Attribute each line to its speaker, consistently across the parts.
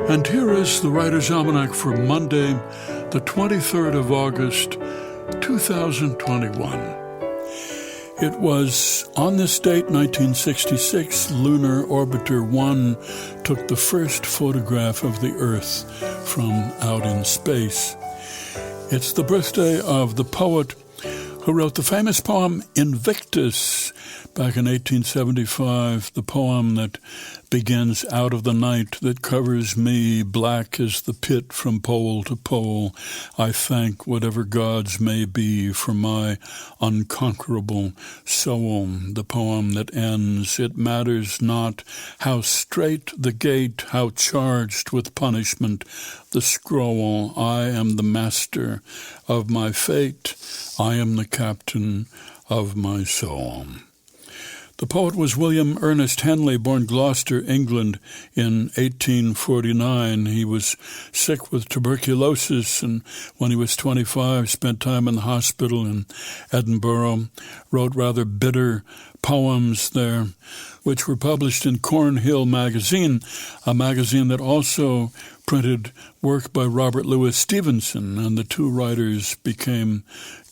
Speaker 1: And here is the Writer's Almanac for Monday, the 23rd of August, 2021. It was on this date, 1966, Lunar Orbiter 1 took the first photograph of the Earth from out in space. It's the birthday of the poet who wrote the famous poem Invictus back in 1875, the poem that begins, out of the night that covers me, black as the pit from pole to pole, I thank whatever gods may be for my unconquerable soul. The poem that ends, it matters not how straight the gate, how charged with punishment the scroll, I am the master of my fate, I am the captain of my soul. The poet was William Ernest Henley, born Gloucester, England, in 1849. He was sick with tuberculosis, and when he was 25, spent time in the hospital in Edinburgh, wrote rather bitter poems there, which were published in Cornhill magazine, a magazine that also printed work by Robert Louis Stevenson, and the two writers became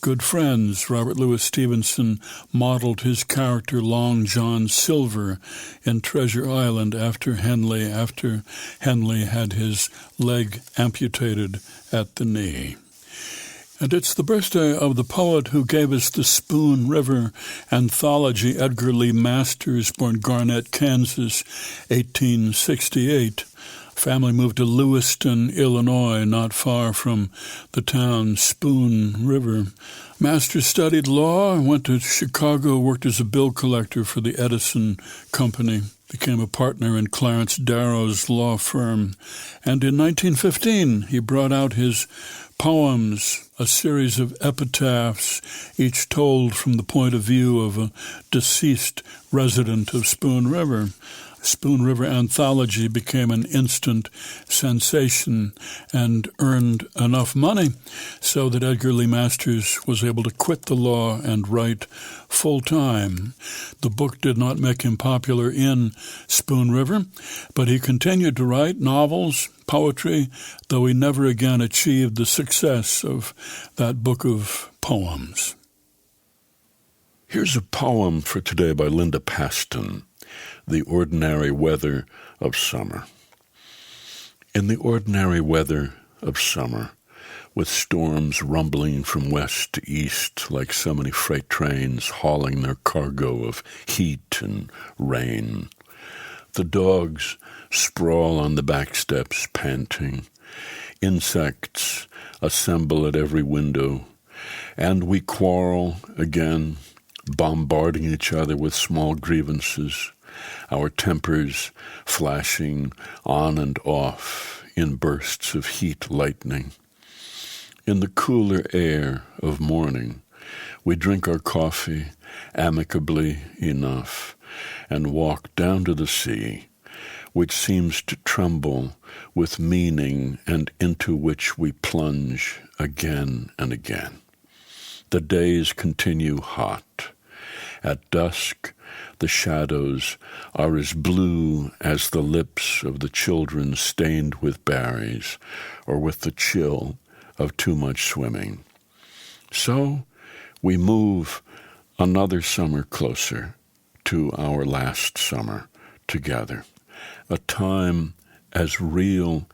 Speaker 1: good friends. Robert Louis Stevenson modeled his character Long John Silver in Treasure Island after Henley had his leg amputated at the knee. And it's the birthday of the poet who gave us the Spoon River Anthology, Edgar Lee Masters, born Garnett, Kansas, 1868. Family moved to Lewiston, Illinois, not far from the town Spoon River. Masters studied law, went to Chicago, worked as a bill collector for the Edison Company, became a partner in Clarence Darrow's law firm. And in 1915, he brought out his poems, a series of epitaphs, each told from the point of view of a deceased resident of Spoon River. Spoon River Anthology became an instant sensation and earned enough money so that Edgar Lee Masters was able to quit the law and write full-time. The book did not make him popular in Spoon River, but he continued to write novels, poetry, though he never again achieved the success of that book of poems. Here's a poem for today by Linda Paston. The ordinary weather of summer. In the ordinary weather of summer, with storms rumbling from west to east like so many freight trains hauling their cargo of heat and rain, the dogs sprawl on the back steps panting, insects assemble at every window, and we quarrel again, bombarding each other with small grievances, our tempers flashing on and off in bursts of heat lightning. In the cooler air of morning, we drink our coffee amicably enough and walk down to the sea, which seems to tremble with meaning and into which we plunge again and again. The days continue hot. At dusk, the shadows are as blue as the lips of the children stained with berries or with the chill of too much swimming. So we move another summer closer to our last summer together, a time as real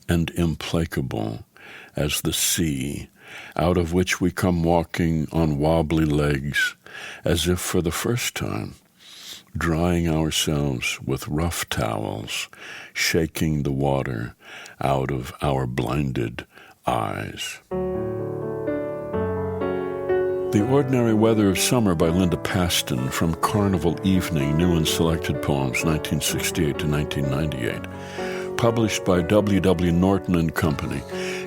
Speaker 1: and implacable as the sea, out of which we come walking on wobbly legs as if for the first time, drying ourselves with rough towels, shaking the water out of our blinded eyes. The Ordinary Weather of Summer by Linda Paston from Carnival Evening, New and Selected Poems, 1968 to 1998. Published by W.W. Norton and Company.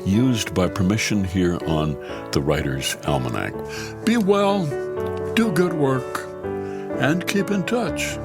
Speaker 1: Used by permission here on the Writer's Almanac. Be well, do good work, and keep in touch.